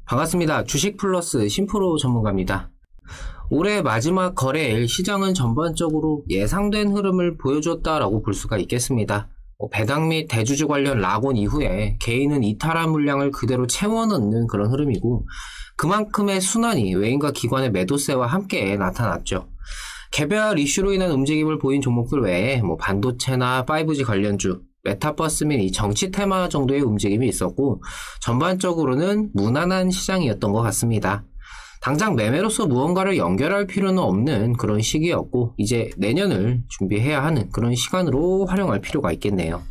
반갑습니다. 주식플러스 심프로 전문가입니다. 올해 마지막 거래일 시장은 전반적으로 예상된 흐름을 보여줬다라고 볼 수가 있겠습니다. 배당 및 대주주 관련 락온 이후에 개인은 이탈한 물량을 그대로 채워넣는 그런 흐름이고, 그만큼의 순환이 외인과 기관의 매도세와 함께 나타났죠. 개별 이슈로 인한 움직임을 보인 종목들 외에 반도체나 5G 관련주, 메타버스 및 이 정치 테마 정도의 움직임이 있었고, 전반적으로는 무난한 시장이었던 것 같습니다. 당장 매매로서 무언가를 연결할 필요는 없는 그런 시기였고, 이제 내년을 준비해야 하는 그런 시간으로 활용할 필요가 있겠네요.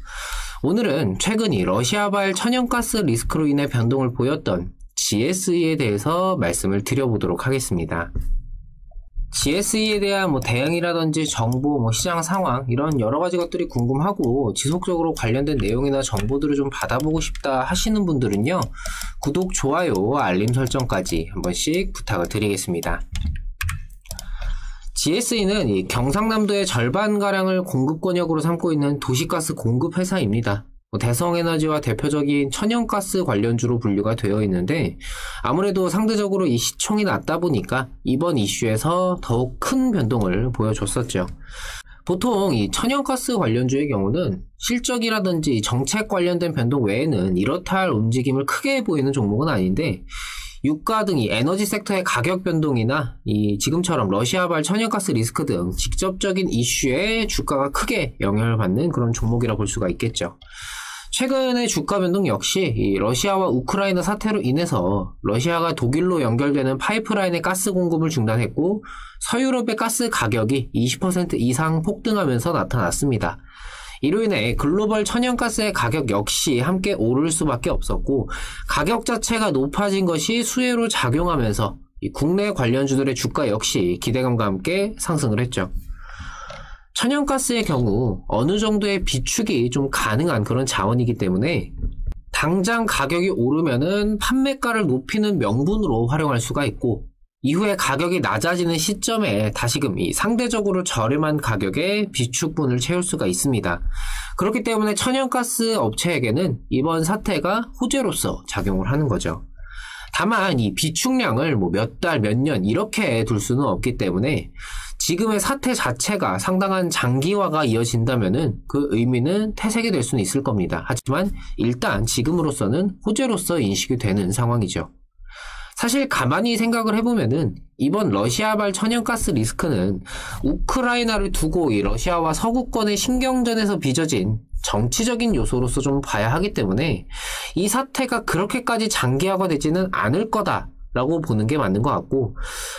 오늘은 최근 이 러시아발 천연가스 리스크로 인해 변동을 보였던 GSE에 대해서 말씀을 드려보도록 하겠습니다. GSE에 대한 대응이라든지 정보, 시장 상황 이런 여러 가지 것들이 궁금하고 지속적으로 관련된 내용이나 정보들을 좀 받아보고 싶다 하시는 분들은요, 구독, 좋아요, 알림 설정까지 한 번씩 부탁을 드리겠습니다. GSE는 이 경상남도의 절반가량을 공급 권역으로 삼고 있는 도시가스 공급 회사입니다. 대성에너지와 대표적인 천연가스 관련주로 분류가 되어 있는데, 아무래도 상대적으로 이 시총이 낮다 보니까 이번 이슈에서 더욱 큰 변동을 보여줬었죠. 보통 이 천연가스 관련주의 경우는 실적이라든지 정책 관련된 변동 외에는 이렇다 할 움직임을 크게 보이는 종목은 아닌데, 유가 등 이 에너지 섹터의 가격 변동이나 이 지금처럼 러시아발 천연가스 리스크 등 직접적인 이슈에 주가가 크게 영향을 받는 그런 종목이라 볼 수가 있겠죠. 최근의 주가 변동 역시 이 러시아와 우크라이나 사태로 인해서 러시아가 독일로 연결되는 파이프라인의 가스 공급을 중단했고, 서유럽의 가스 가격이 20% 이상 폭등하면서 나타났습니다. 이로 인해 글로벌 천연가스의 가격 역시 함께 오를 수밖에 없었고, 가격 자체가 높아진 것이 수혜로 작용하면서 이 국내 관련주들의 주가 역시 기대감과 함께 상승을 했죠. 천연가스의 경우 어느 정도의 비축이 좀 가능한 그런 자원이기 때문에 당장 가격이 오르면은 판매가를 높이는 명분으로 활용할 수가 있고, 이후에 가격이 낮아지는 시점에 다시금 이 상대적으로 저렴한 가격에 비축분을 채울 수가 있습니다. 그렇기 때문에 천연가스 업체에게는 이번 사태가 호재로서 작용을 하는 거죠. 다만 이 비축량을 몇 달, 몇 년 이렇게 둘 수는 없기 때문에 지금의 사태 자체가 상당한 장기화가 이어진다면은 그 의미는 퇴색이 될 수는 있을 겁니다. 하지만 일단 지금으로서는 호재로서 인식이 되는 상황이죠. 사실 가만히 생각을 해보면은 이번 러시아발 천연가스 리스크는 우크라이나를 두고 이 러시아와 서구권의 신경전에서 빚어진 정치적인 요소로서 좀 봐야 하기 때문에 이 사태가 그렇게까지 장기화가 되지는 않을 거다라고 보는 게 맞는 것 같고,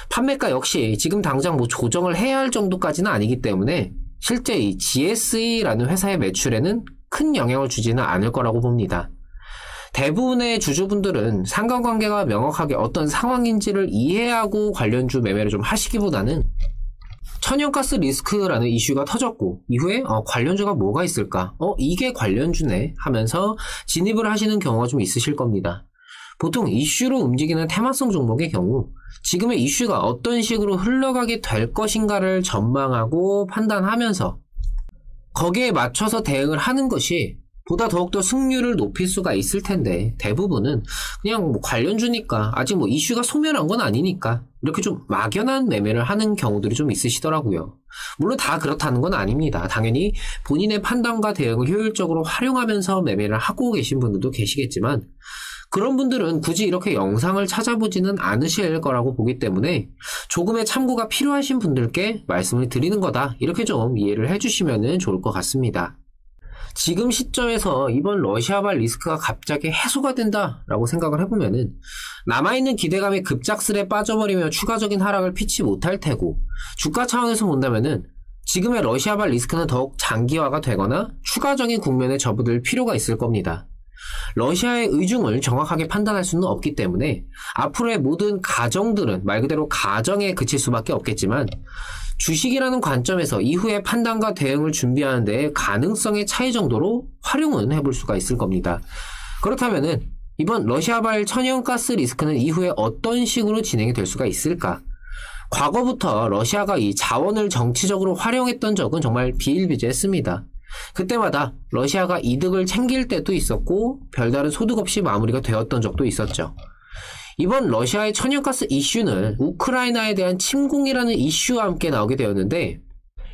판매가 역시 지금 당장 조정을 해야 할 정도까지는 아니기 때문에 실제 이 GSE라는 회사의 매출에는 큰 영향을 주지는 않을 거라고 봅니다. 대부분의 주주분들은 상관관계가 명확하게 어떤 상황인지를 이해하고 관련주 매매를 좀 하시기보다는 천연가스 리스크라는 이슈가 터졌고 이후에 관련주가 뭐가 있을까? 이게 관련주네 하면서 진입을 하시는 경우가 좀 있으실 겁니다. 보통 이슈로 움직이는 테마성 종목의 경우 지금의 이슈가 어떤 식으로 흘러가게 될 것인가를 전망하고 판단하면서 거기에 맞춰서 대응을 하는 것이 보다 더욱더 승률을 높일 수가 있을 텐데, 대부분은 그냥 관련주니까 아직 이슈가 소멸한 건 아니니까 이렇게 좀 막연한 매매를 하는 경우들이 좀 있으시더라고요. 물론 다 그렇다는 건 아닙니다. 당연히 본인의 판단과 대응을 효율적으로 활용하면서 매매를 하고 계신 분들도 계시겠지만, 그런 분들은 굳이 이렇게 영상을 찾아보지는 않으실 거라고 보기 때문에 조금의 참고가 필요하신 분들께 말씀을 드리는 거다, 이렇게 좀 이해를 해주시면 좋을 것 같습니다. 지금 시점에서 이번 러시아발 리스크가 갑자기 해소가 된다라고 생각을 해보면은 남아있는 기대감이 급작스레 빠져버리며 추가적인 하락을 피치 못할 테고, 주가 차원에서 본다면은 지금의 러시아발 리스크는 더욱 장기화가 되거나 추가적인 국면에 접어들 필요가 있을 겁니다. 러시아의 의중을 정확하게 판단할 수는 없기 때문에 앞으로의 모든 가정들은 말 그대로 가정에 그칠 수밖에 없겠지만, 주식이라는 관점에서 이후의 판단과 대응을 준비하는 데 가능성의 차이 정도로 활용은 해볼 수가 있을 겁니다. 그렇다면은 이번 러시아발 천연가스 리스크는 이후에 어떤 식으로 진행이 될 수가 있을까? 과거부터 러시아가 이 자원을 정치적으로 활용했던 적은 정말 비일비재했습니다. 그때마다 러시아가 이득을 챙길 때도 있었고 별다른 소득 없이 마무리가 되었던 적도 있었죠. 이번 러시아의 천연가스 이슈는 우크라이나에 대한 침공이라는 이슈와 함께 나오게 되었는데,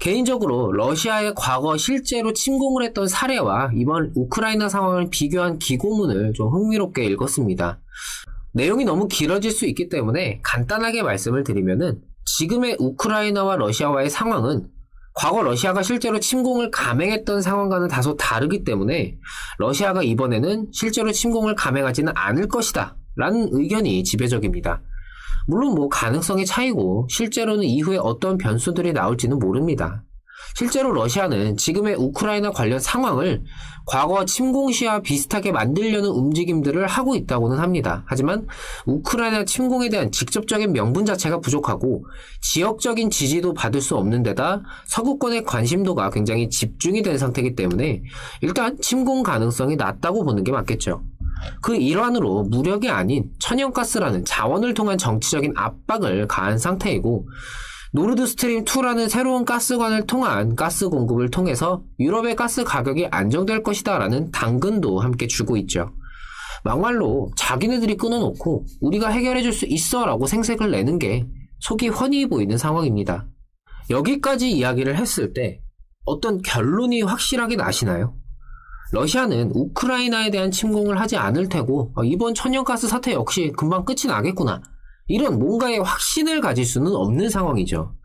개인적으로 러시아의 과거 실제로 침공을 했던 사례와 이번 우크라이나 상황을 비교한 기고문을 좀 흥미롭게 읽었습니다. 내용이 너무 길어질 수 있기 때문에 간단하게 말씀을 드리면은, 지금의 우크라이나와 러시아와의 상황은 과거 러시아가 실제로 침공을 감행했던 상황과는 다소 다르기 때문에 러시아가 이번에는 실제로 침공을 감행하지는 않을 것이다 라는 의견이 지배적입니다. 물론 가능성의 차이고 실제로는 이후에 어떤 변수들이 나올지는 모릅니다. 실제로 러시아는 지금의 우크라이나 관련 상황을 과거 침공 시와 비슷하게 만들려는 움직임들을 하고 있다고는 합니다. 하지만 우크라이나 침공에 대한 직접적인 명분 자체가 부족하고 지역적인 지지도 받을 수 없는 데다 서구권의 관심도가 굉장히 집중이 된 상태이기 때문에 일단 침공 가능성이 낮다고 보는 게 맞겠죠. 그 일환으로 무력이 아닌 천연가스라는 자원을 통한 정치적인 압박을 가한 상태이고, 노르드스트림2라는 새로운 가스관을 통한 가스 공급을 통해서 유럽의 가스 가격이 안정될 것이다 라는 당근도 함께 주고 있죠. 막말로 자기네들이 끊어놓고 우리가 해결해줄 수 있어 라고 생색을 내는 게 속이 훤히 보이는 상황입니다. 여기까지 이야기를 했을 때 어떤 결론이 확실하게 나시나요? 러시아는 우크라이나에 대한 침공을 하지 않을 테고 이번 천연가스 사태 역시 금방 끝이 나겠구나, 이런 뭔가의 확신을 가질 수는 없는 상황이죠.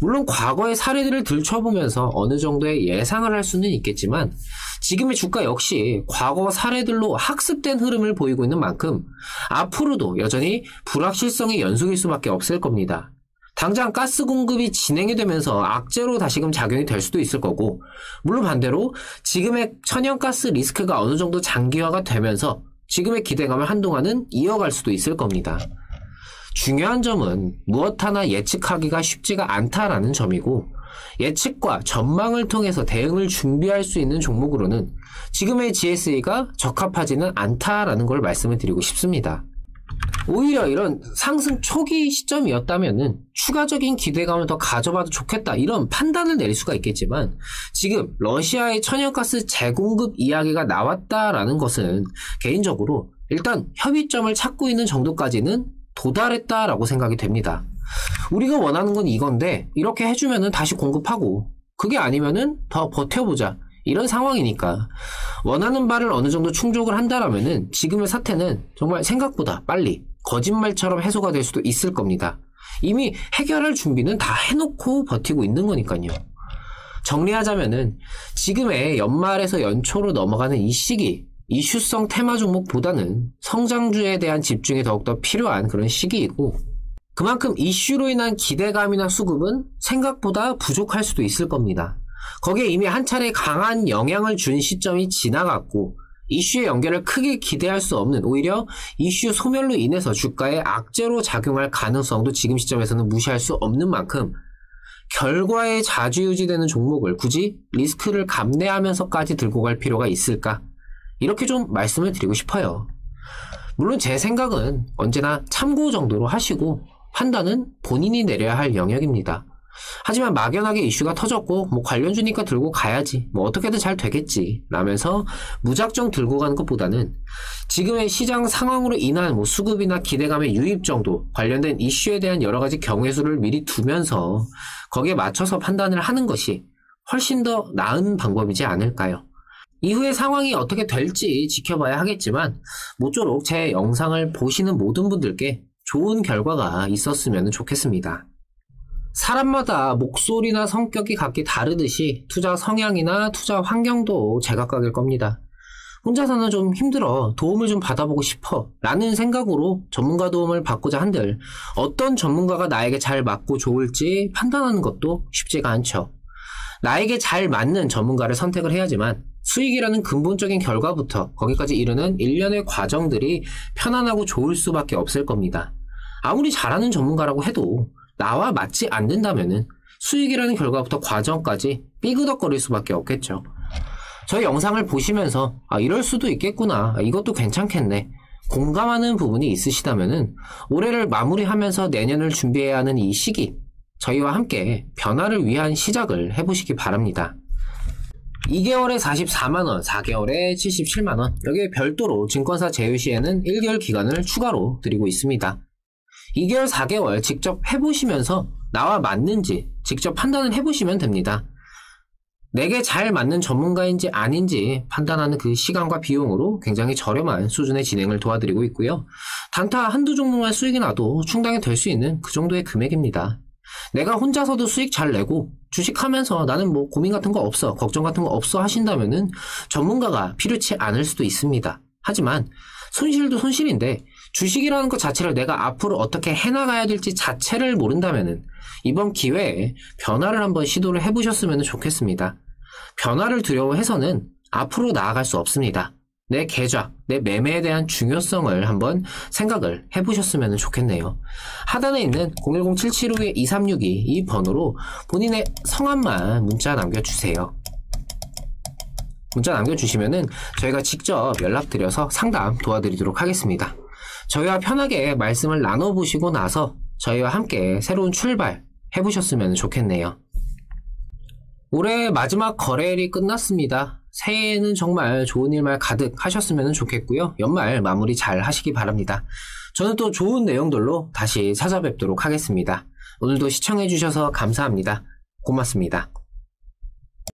물론 과거의 사례들을 들춰보면서 어느 정도의 예상을 할 수는 있겠지만 지금의 주가 역시 과거 사례들로 학습된 흐름을 보이고 있는 만큼 앞으로도 여전히 불확실성의 연속일 수밖에 없을 겁니다. 당장 가스 공급이 진행이 되면서 악재로 다시금 작용이 될 수도 있을 거고, 물론 반대로 지금의 천연가스 리스크가 어느 정도 장기화가 되면서 지금의 기대감을 한동안은 이어갈 수도 있을 겁니다. 중요한 점은 무엇 하나 예측하기가 쉽지가 않다라는 점이고, 예측과 전망을 통해서 대응을 준비할 수 있는 종목으로는 지금의 GSE가 적합하지는 않다라는 걸 말씀을 드리고 싶습니다. 오히려 이런 상승 초기 시점이었다면은 추가적인 기대감을 더 가져봐도 좋겠다, 이런 판단을 내릴 수가 있겠지만 지금 러시아의 천연가스 재공급 이야기가 나왔다라는 것은 개인적으로 일단 협의점을 찾고 있는 정도까지는 도달했다라고 생각이 됩니다. 우리가 원하는 건 이건데 이렇게 해주면은 다시 공급하고, 그게 아니면은 더 버텨보자, 이런 상황이니까 원하는 바를 어느 정도 충족을 한다라면은 지금의 사태는 정말 생각보다 빨리 거짓말처럼 해소가 될 수도 있을 겁니다. 이미 해결할 준비는 다 해놓고 버티고 있는 거니까요. 정리하자면은 지금의 연말에서 연초로 넘어가는 이 시기, 이슈성 테마 종목보다는 성장주에 대한 집중이 더욱더 필요한 그런 시기이고, 그만큼 이슈로 인한 기대감이나 수급은 생각보다 부족할 수도 있을 겁니다. 거기에 이미 한 차례 강한 영향을 준 시점이 지나갔고, 이슈의 연결을 크게 기대할 수 없는, 오히려 이슈 소멸로 인해서 주가에 악재로 작용할 가능성도 지금 시점에서는 무시할 수 없는 만큼 결과에 좌지우지되는 종목을 굳이 리스크를 감내하면서까지 들고 갈 필요가 있을까? 이렇게 좀 말씀을 드리고 싶어요. 물론 제 생각은 언제나 참고 정도로 하시고 판단은 본인이 내려야 할 영역입니다. 하지만 막연하게 이슈가 터졌고 관련주니까 들고 가야지, 어떻게든 잘 되겠지 라면서 무작정 들고 가는 것보다는 지금의 시장 상황으로 인한 수급이나 기대감의 유입 정도, 관련된 이슈에 대한 여러가지 경우의 수를 미리 두면서 거기에 맞춰서 판단을 하는 것이 훨씬 더 나은 방법이지 않을까요? 이후의 상황이 어떻게 될지 지켜봐야 하겠지만 모쪼록 제 영상을 보시는 모든 분들께 좋은 결과가 있었으면 좋겠습니다. 사람마다 목소리나 성격이 각기 다르듯이 투자 성향이나 투자 환경도 제각각일 겁니다. 혼자서는 좀 힘들어, 도움을 좀 받아보고 싶어 라는 생각으로 전문가 도움을 받고자 한들 어떤 전문가가 나에게 잘 맞고 좋을지 판단하는 것도 쉽지가 않죠. 나에게 잘 맞는 전문가를 선택을 해야지만 수익이라는 근본적인 결과부터 거기까지 이르는 일련의 과정들이 편안하고 좋을 수밖에 없을 겁니다. 아무리 잘하는 전문가라고 해도 나와 맞지 않는다면은 수익이라는 결과부터 과정까지 삐그덕거릴 수밖에 없겠죠. 저희 영상을 보시면서 이럴 수도 있겠구나, 이것도 괜찮겠네, 공감하는 부분이 있으시다면은 올해를 마무리하면서 내년을 준비해야 하는 이 시기, 저희와 함께 변화를 위한 시작을 해보시기 바랍니다. 2개월에 44만원, 4개월에 77만원. 여기에 별도로 증권사 제휴 시에는 1개월 기간을 추가로 드리고 있습니다. 2개월, 4개월 직접 해보시면서 나와 맞는지 직접 판단을 해보시면 됩니다. 내게 잘 맞는 전문가인지 아닌지 판단하는 그 시간과 비용으로 굉장히 저렴한 수준의 진행을 도와드리고 있고요. 단타 한두 종목만 수익이 나도 충당이 될 수 있는 그 정도의 금액입니다. 내가 혼자서도 수익 잘 내고 주식하면서 나는 뭐 고민 같은 거 없어, 걱정 같은 거 없어 하신다면은 전문가가 필요치 않을 수도 있습니다. 하지만 손실도 손실인데 주식이라는 것 자체를 내가 앞으로 어떻게 해나가야 될지 자체를 모른다면은 이번 기회에 변화를 한번 시도를 해보셨으면 좋겠습니다. 변화를 두려워해서는 앞으로 나아갈 수 없습니다. 내 계좌, 내 매매에 대한 중요성을 한번 생각을 해보셨으면 좋겠네요. 하단에 있는 010-775-2362 이 번호로 본인의 성함만 문자 남겨주세요. 문자 남겨주시면은 저희가 직접 연락드려서 상담 도와드리도록 하겠습니다. 저희와 편하게 말씀을 나눠보시고 나서 저희와 함께 새로운 출발 해보셨으면 좋겠네요. 올해 마지막 거래일이 끝났습니다. 새해에는 정말 좋은 일만 가득 하셨으면 좋겠고요. 연말 마무리 잘 하시기 바랍니다. 저는 또 좋은 내용들로 다시 찾아뵙도록 하겠습니다. 오늘도 시청해주셔서 감사합니다. 고맙습니다.